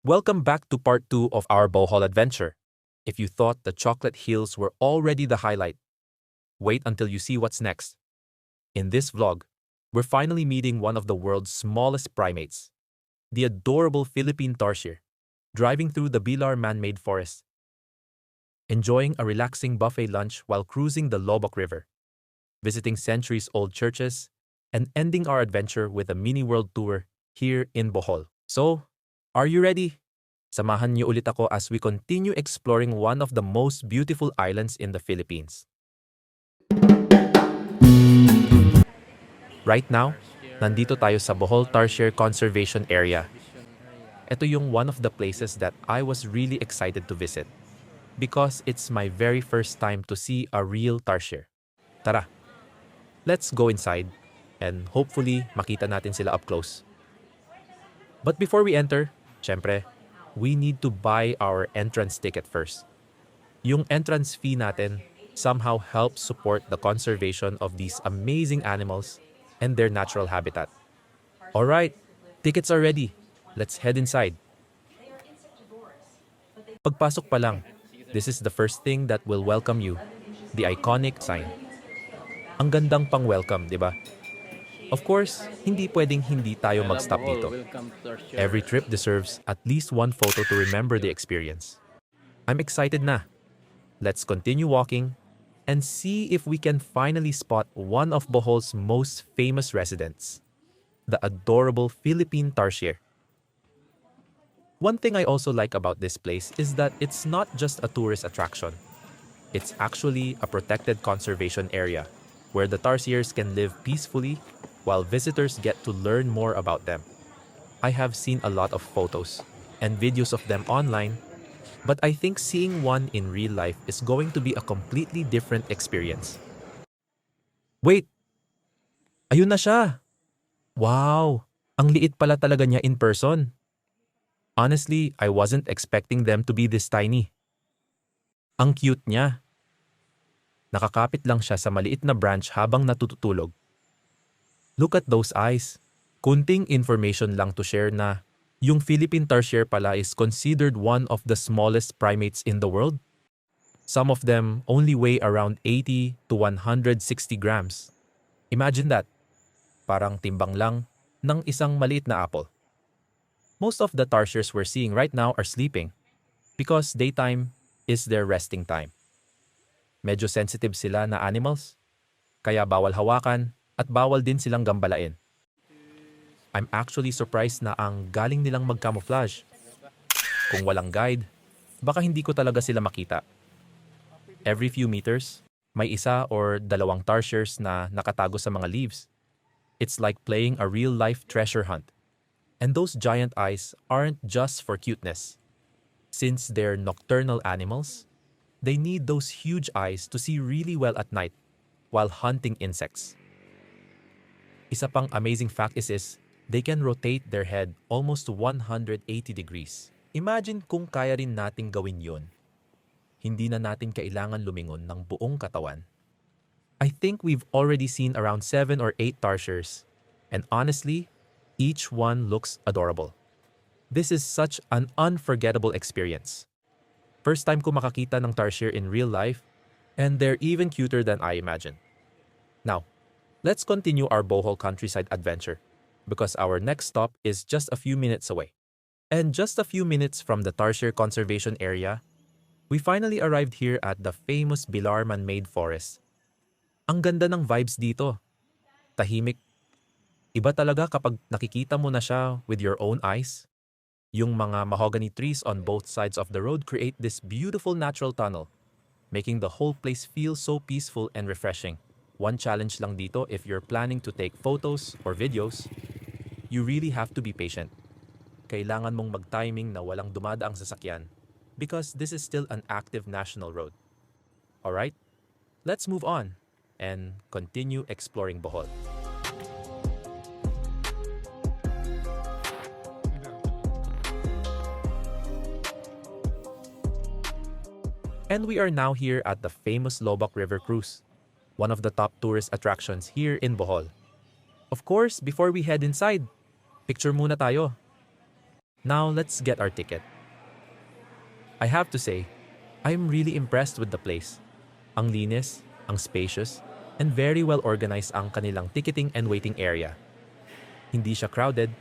Welcome back to part 2 of our Bohol adventure. If you thought the chocolate hills were already the highlight, wait until you see what's next. In this vlog, we're finally meeting one of the world's smallest primates, the adorable Philippine Tarsier, driving through the Bilar Man-Made Forest, enjoying a relaxing buffet lunch while cruising the Loboc River, visiting centuries-old churches, and ending our adventure with a mini-world tour here in Bohol. So, are you ready? Samahan niyo ulit ako as we continue exploring one of the most beautiful islands in the Philippines. Right now, nandito tayo sa Bohol Tarsier Conservation Area. Ito yung one of the places that I was really excited to visit because it's my very first time to see a real tarsier. Tara, let's go inside and hopefully makita natin sila up close. But before we enter, syempre, we need to buy our entrance ticket first. Yung entrance fee natin somehow helps support the conservation of these amazing animals and their natural habitat. Alright, tickets are ready. Let's head inside. Pagpasok pa lang, this is the first thing that will welcome you, the iconic sign. Ang gandang pang-welcome, di ba? Of course, hindi pwedeng hindi tayo mag-stop dito. Every trip deserves at least one photo to remember the experience. I'm excited na. Let's continue walking and see if we can finally spot one of Bohol's most famous residents, the adorable Philippine Tarsier. One thing I also like about this place is that it's not just a tourist attraction. It's actually a protected conservation area where the tarsiers can live peacefully while visitors get to learn more about them. I have seen a lot of photos and videos of them online, but I think seeing one in real life is going to be a completely different experience. Wait! Ayun na siya! Wow! Ang liit pala talaga niya in person. Honestly, I wasn't expecting them to be this tiny. Ang cute niya. Nakakapit lang siya sa maliit na branch habang natutulog. Look at those eyes. Kunting information lang to share na yung Philippine Tarsier pala is considered one of the smallest primates in the world. Some of them only weigh around 80 to 160 grams. Imagine that. Parang timbang lang ng isang maliit na apple. Most of the tarsiers we're seeing right now are sleeping because daytime is their resting time. Medyo sensitive sila na animals, kaya bawal hawakan at bawal din silang gambalain. I'm actually surprised na ang galing nilang mag-camouflage. Kung walang guide, baka hindi ko talaga sila makita. Every few meters, may isa or dalawang tarsiers na nakatago sa mga leaves. It's like playing a real-life treasure hunt. And those giant eyes aren't just for cuteness. Since they're nocturnal animals, they need those huge eyes to see really well at night while hunting insects. Isa pang amazing fact is they can rotate their head almost 180 degrees. Imagine kung kaya rin nating gawin yun. Hindi na natin kailangan lumingon ng buong katawan. I think we've already seen around 7 or 8 tarsiers, and honestly, each one looks adorable. This is such an unforgettable experience. First time ko makakita ng tarsier in real life, and they're even cuter than I imagined. Now, let's continue our Bohol countryside adventure, because our next stop is just a few minutes away. And just a few minutes from the Tarsier Conservation Area, we finally arrived here at the famous Bilar Man-Made Forest. Ang ganda ng vibes dito. Tahimik. Iba talaga kapag nakikita mo na siya with your own eyes. Yung mga mahogany trees on both sides of the road create this beautiful natural tunnel, making the whole place feel so peaceful and refreshing. One challenge lang dito if you're planning to take photos or videos, you really have to be patient. Kailangan mong mag-timing na walang dumadaang sasakyan because this is still an active national road. Alright, let's move on and continue exploring Bohol. And we are now here at the famous Loboc River Cruise, one of the top tourist attractions here in Bohol. Of course, before we head inside, picture muna tayo. Now let's get our ticket. I have to say, I'm really impressed with the place. Ang linis, ang spacious, and very well organized ang kanilang ticketing and waiting area. Hindi siya crowded,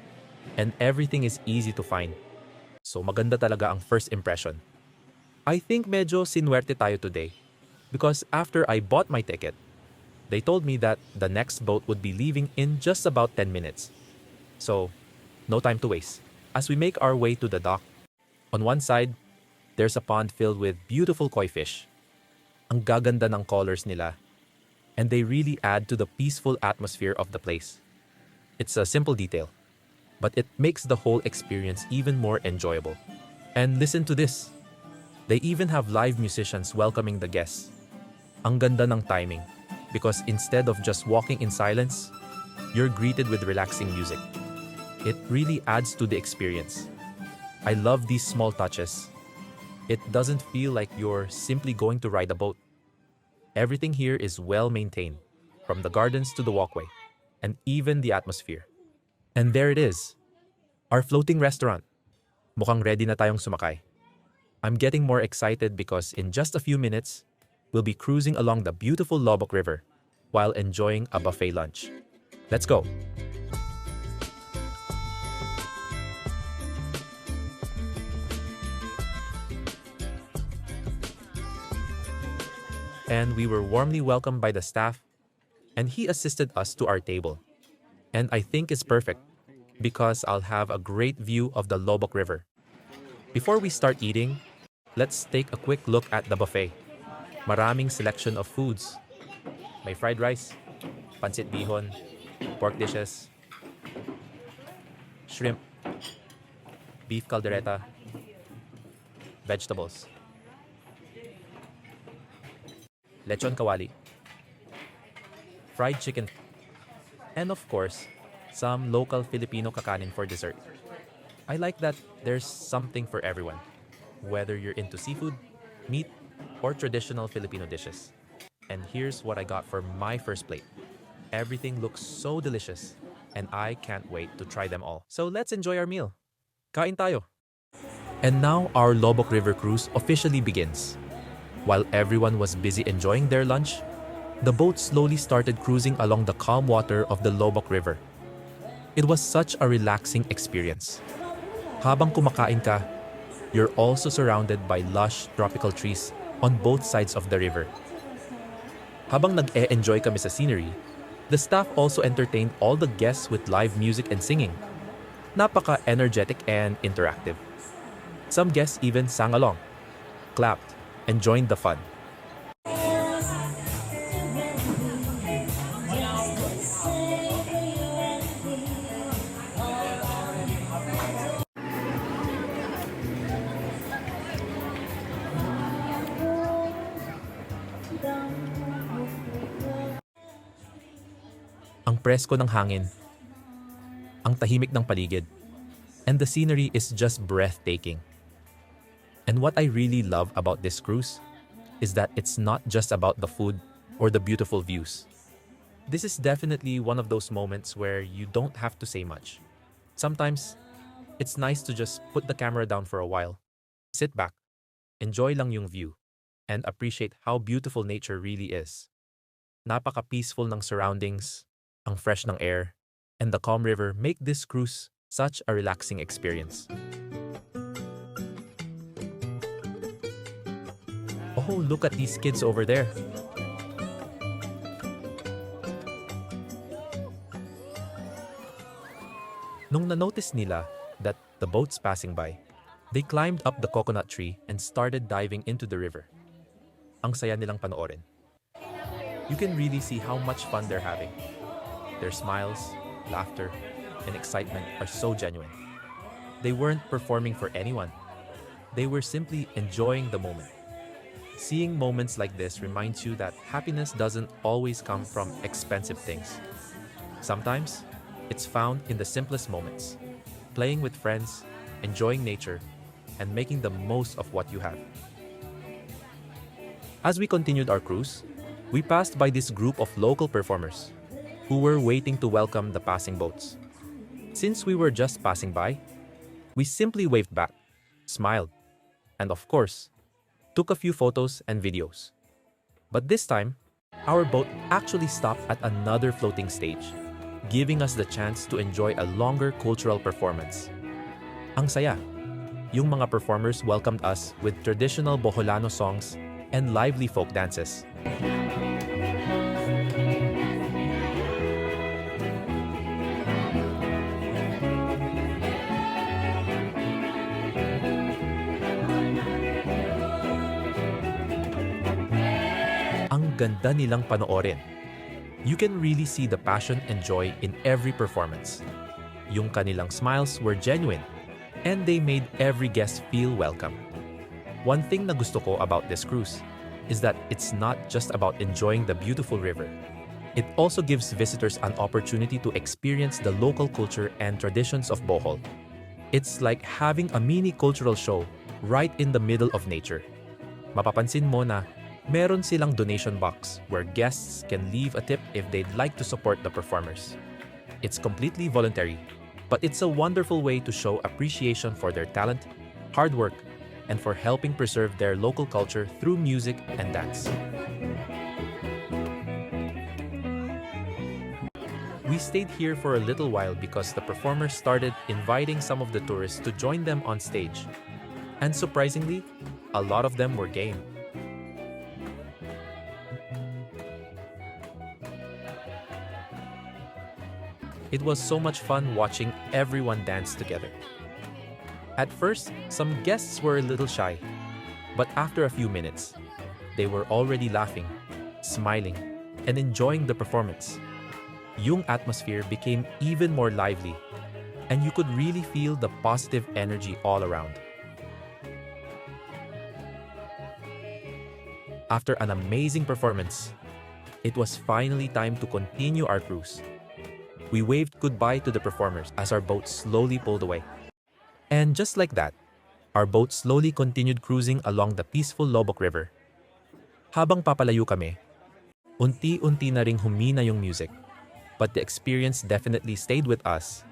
and everything is easy to find. So maganda talaga ang first impression. I think medyo sinwerte tayo today because after I bought my ticket, they told me that the next boat would be leaving in just about 10 minutes. So, no time to waste. As we make our way to the dock, on one side, there's a pond filled with beautiful koi fish. Ang gaganda ng colors nila, and they really add to the peaceful atmosphere of the place. It's a simple detail, but it makes the whole experience even more enjoyable. And listen to this. They even have live musicians welcoming the guests. Ang ganda ng timing, because instead of just walking in silence, you're greeted with relaxing music. It really adds to the experience. I love these small touches. It doesn't feel like you're simply going to ride a boat. Everything here is well maintained, from the gardens to the walkway, and even the atmosphere. And there it is, our floating restaurant. Mukhang ready na tayong sumakay. I'm getting more excited because in just a few minutes, we'll be cruising along the beautiful Loboc River while enjoying a buffet lunch. Let's go! And we were warmly welcomed by the staff, and he assisted us to our table. And I think it's perfect because I'll have a great view of the Loboc River. Before we start eating, let's take a quick look at the buffet. Maraming selection of foods. May fried rice, pancit bihon, pork dishes, shrimp, beef caldereta, vegetables, lechon kawali, fried chicken, and of course, some local Filipino kakanin for dessert. I like that there's something for everyone, whether you're into seafood, meat, or traditional Filipino dishes. And here's what I got for my first plate. Everything looks so delicious, and I can't wait to try them all. So let's enjoy our meal. Kain tayo! And now our Loboc River Cruise officially begins. While everyone was busy enjoying their lunch, the boat slowly started cruising along the calm water of the Loboc River. It was such a relaxing experience. Habang kumakain ka, you're also surrounded by lush tropical trees on both sides of the river. Habang nag-e-enjoy kami sa scenery, the staff also entertained all the guests with live music and singing. Napaka-energetic and interactive. Some guests even sang along, clapped, and joined the fun. Ang presko ng hangin, ang tahimik ng paligid, and the scenery is just breathtaking. And what I really love about this cruise is that it's not just about the food or the beautiful views. This is definitely one of those moments where you don't have to say much. Sometimes, it's nice to just put the camera down for a while, sit back, enjoy lang yung view, and appreciate how beautiful nature really is. Napaka-peaceful ng surroundings, ang fresh ng air, and the calm river make this cruise such a relaxing experience. Oh, look at these kids over there. Nung na-notice nila that the boat's passing by, they climbed up the coconut tree and started diving into the river. Ang saya nilang panoorin. You can really see how much fun they're having. Their smiles, laughter, and excitement are so genuine. They weren't performing for anyone. They were simply enjoying the moment. Seeing moments like this reminds you that happiness doesn't always come from expensive things. Sometimes, it's found in the simplest moments, playing with friends, enjoying nature, and making the most of what you have. As we continued our cruise, we passed by this group of local performers who were waiting to welcome the passing boats. Since we were just passing by, We simply waved back, smiled, and of course, took a few photos and videos. But this time, our boat actually stopped at another floating stage, giving us the chance to enjoy a longer cultural performance. Ang saya! Yung mga performers welcomed us with traditional Boholano songs and lively folk dances. Ang ganda nilang panoorin. You can really see the passion and joy in every performance. Yung kanilang smiles were genuine, and they made every guest feel welcome. One thing na gusto ko about this cruise is that it's not just about enjoying the beautiful river. It also gives visitors an opportunity to experience the local culture and traditions of Bohol. It's like having a mini cultural show right in the middle of nature. Mapapansin mo na meron silang donation box where guests can leave a tip if they'd like to support the performers. It's completely voluntary, but it's a wonderful way to show appreciation for their talent, hard work, and for helping preserve their local culture through music and dance. We stayed here for a little while because the performers started inviting some of the tourists to join them on stage. And surprisingly, a lot of them were game. It was so much fun watching everyone dance together. At first, some guests were a little shy, but after a few minutes, they were already laughing, smiling, and enjoying the performance. Yung atmosphere became even more lively, and you could really feel the positive energy all around. After an amazing performance, it was finally time to continue our cruise. We waved goodbye to the performers as our boat slowly pulled away. And just like that, our boat slowly continued cruising along the peaceful Loboc River. Habang papalayo kami, unti-unti na ring humina yung music, but the experience definitely stayed with us.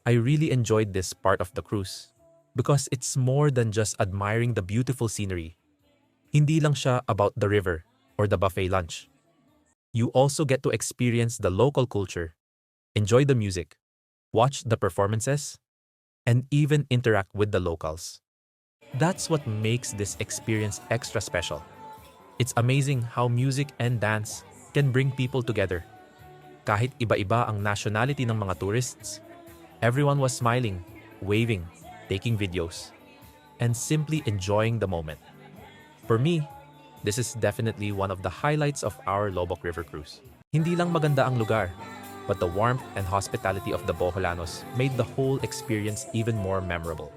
I really enjoyed this part of the cruise because it's more than just admiring the beautiful scenery. Hindi lang siya about the river or the buffet lunch. You also get to experience the local culture, enjoy the music, watch the performances, and even interact with the locals. That's what makes this experience extra special. It's amazing how music and dance can bring people together. Kahit iba-iba ang nationality ng mga tourists, everyone was smiling, waving, taking videos, and simply enjoying the moment. For me, this is definitely one of the highlights of our Loboc River Cruise. Hindi lang maganda ang lugar, but the warmth and hospitality of the Boholanos made the whole experience even more memorable.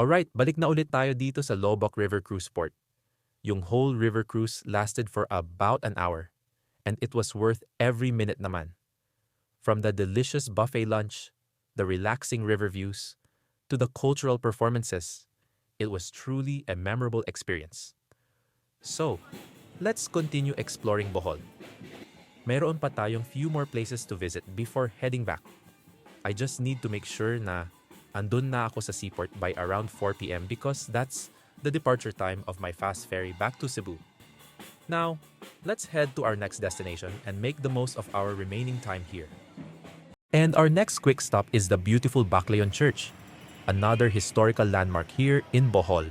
Alright, balik na ulit tayo dito sa Loboc River Cruise Port. Yung whole river cruise lasted for about an hour, and it was worth every minute naman. From the delicious buffet lunch, the relaxing river views, to the cultural performances, it was truly a memorable experience. So, let's continue exploring Bohol. Mayroon pa tayong few more places to visit before heading back. I just need to make sure na andun na ako sa seaport by around 4 p.m. because that's the departure time of my fast ferry back to Cebu. Now, let's head to our next destination and make the most of our remaining time here. And our next quick stop is the beautiful Baclayon Church, another historical landmark here in Bohol.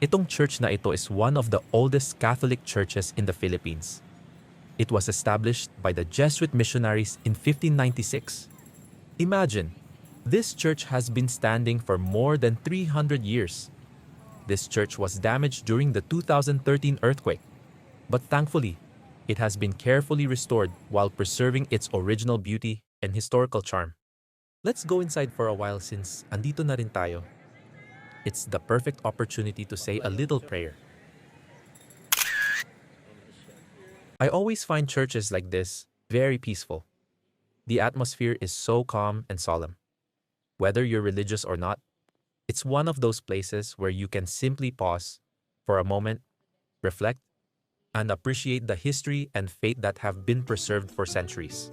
Itong church na ito is one of the oldest Catholic churches in the Philippines. It was established by the Jesuit missionaries in 1596. Imagine, this church has been standing for more than 300 years. This church was damaged during the 2013 earthquake, but thankfully, it has been carefully restored while preserving its original beauty and historical charm. Let's go inside for a while since andito na rin tayo. It's the perfect opportunity to say a little prayer. I always find churches like this very peaceful. The atmosphere is so calm and solemn. Whether you're religious or not, it's one of those places where you can simply pause, for a moment, reflect, and appreciate the history and faith that have been preserved for centuries.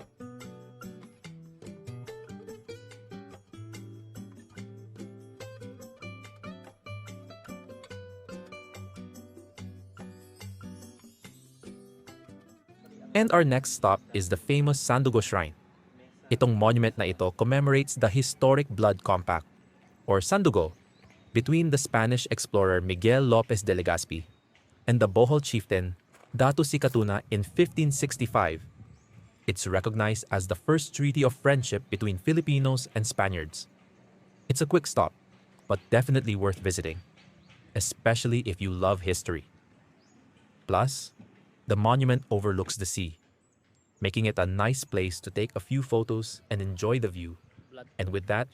And our next stop is the famous Sandugo Shrine. Itong monument na ito commemorates the historic blood compact, or Sandugo, between the Spanish explorer Miguel Lopez de Legazpi and the Bohol chieftain Datu Sikatuna in 1565. It's recognized as the first treaty of friendship between Filipinos and Spaniards. It's a quick stop, but definitely worth visiting, especially if you love history. Plus, the monument overlooks the sea, making it a nice place to take a few photos and enjoy the view. And with that,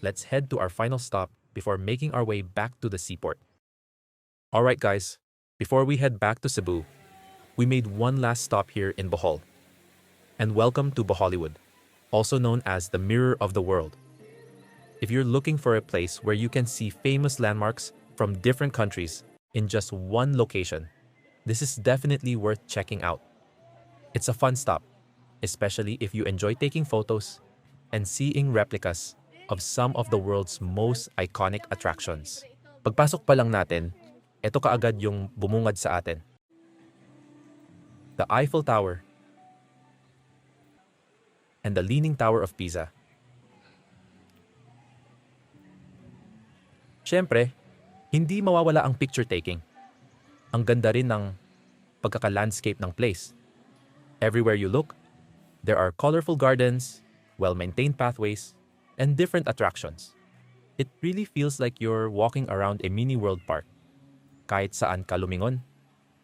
let's head to our final stop before making our way back to the seaport. Alright guys, before we head back to Cebu, we made one last stop here in Bohol. And welcome to Bohollywood, also known as the Mirror of the World. If you're looking for a place where you can see famous landmarks from different countries in just one location, this is definitely worth checking out. It's a fun stop, especially if you enjoy taking photos and seeing replicas of some of the world's most iconic attractions. Pagpasok pa lang natin, ito kaagad yung bumungad sa atin. The Eiffel Tower and the Leaning Tower of Pisa. Siyempre, hindi mawawala ang picture taking. Ang ganda rin ng pagkaka-landscape ng place. Everywhere you look, there are colorful gardens, well-maintained pathways, and different attractions. It really feels like you're walking around a mini world park. Kahit saan ka lumingon,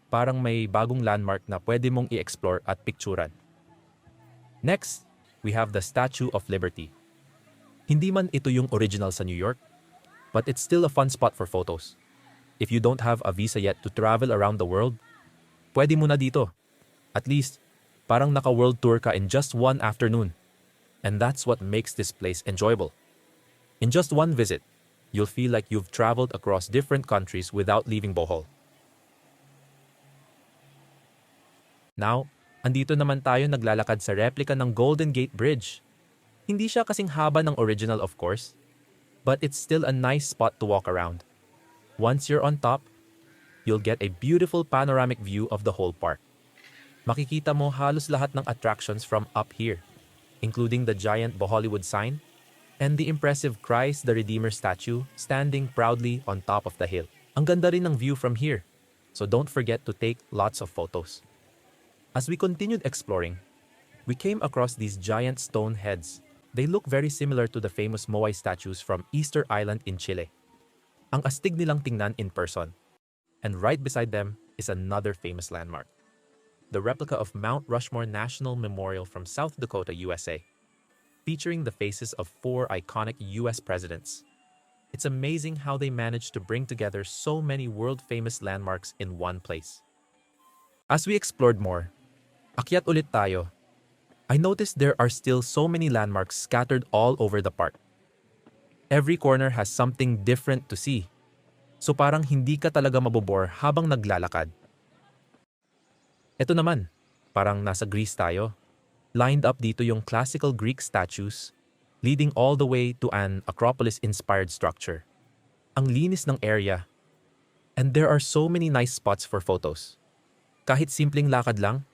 parang may bagong landmark na pwede mong i-explore at picturan. Next, we have the Statue of Liberty. Hindi man ito yung original sa New York, but it's still a fun spot for photos. If you don't have a visa yet to travel around the world, pwede mo na dito. At least, parang naka-world tour ka in just one afternoon. And that's what makes this place enjoyable. In just one visit, you'll feel like you've traveled across different countries without leaving Bohol. Now, andito naman tayo naglalakad sa replica ng Golden Gate Bridge. Hindi siya kasing haba ng original of course, but it's still a nice spot to walk around. Once you're on top, you'll get a beautiful panoramic view of the whole park. Makikita mo halos lahat ng attractions from up here, including the giant Bohollywood sign and the impressive Christ the Redeemer statue standing proudly on top of the hill. Ang ganda rin ng view from here, so don't forget to take lots of photos. As we continued exploring, we came across these giant stone heads. They look very similar to the famous Moai statues from Easter Island in Chile. Ang astig nilang tingnan in person. And right beside them is another famous landmark, the replica of Mount Rushmore National Memorial from South Dakota, USA, featuring the faces of 4 iconic US presidents. It's amazing how they managed to bring together so many world-famous landmarks in one place. As we explored more, akyat ulit tayo. I noticed there are still so many landmarks scattered all over the park. Every corner has something different to see, so parang hindi ka talaga mabobore habang naglalakad. Ito naman, parang nasa Greece tayo. Lined up dito yung classical Greek statues, leading all the way to an Acropolis-inspired structure. Ang linis ng area, and there are so many nice spots for photos. Kahit simpleng lakad lang,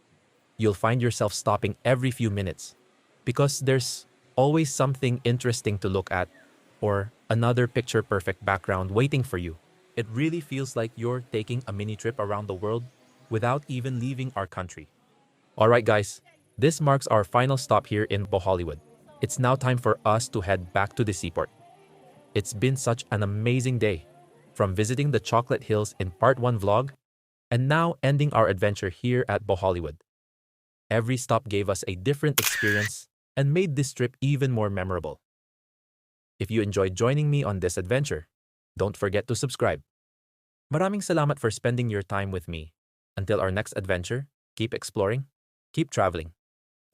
you'll find yourself stopping every few minutes because there's always something interesting to look at or another picture-perfect background waiting for you. It really feels like you're taking a mini trip around the world without even leaving our country. Alright guys, this marks our final stop here in Bohollywood. It's now time for us to head back to the seaport. It's been such an amazing day, from visiting the Chocolate Hills in Part 1 vlog, and now ending our adventure here at Bohollywood. Every stop gave us a different experience and made this trip even more memorable. If you enjoyed joining me on this adventure, don't forget to subscribe. Maraming salamat for spending your time with me. Until our next adventure, keep exploring, keep traveling,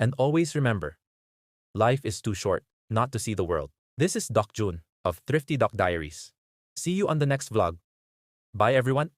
and always remember, life is too short not to see the world. This is Doc June of Thrifty Doc Diaries. See you on the next vlog. Bye everyone.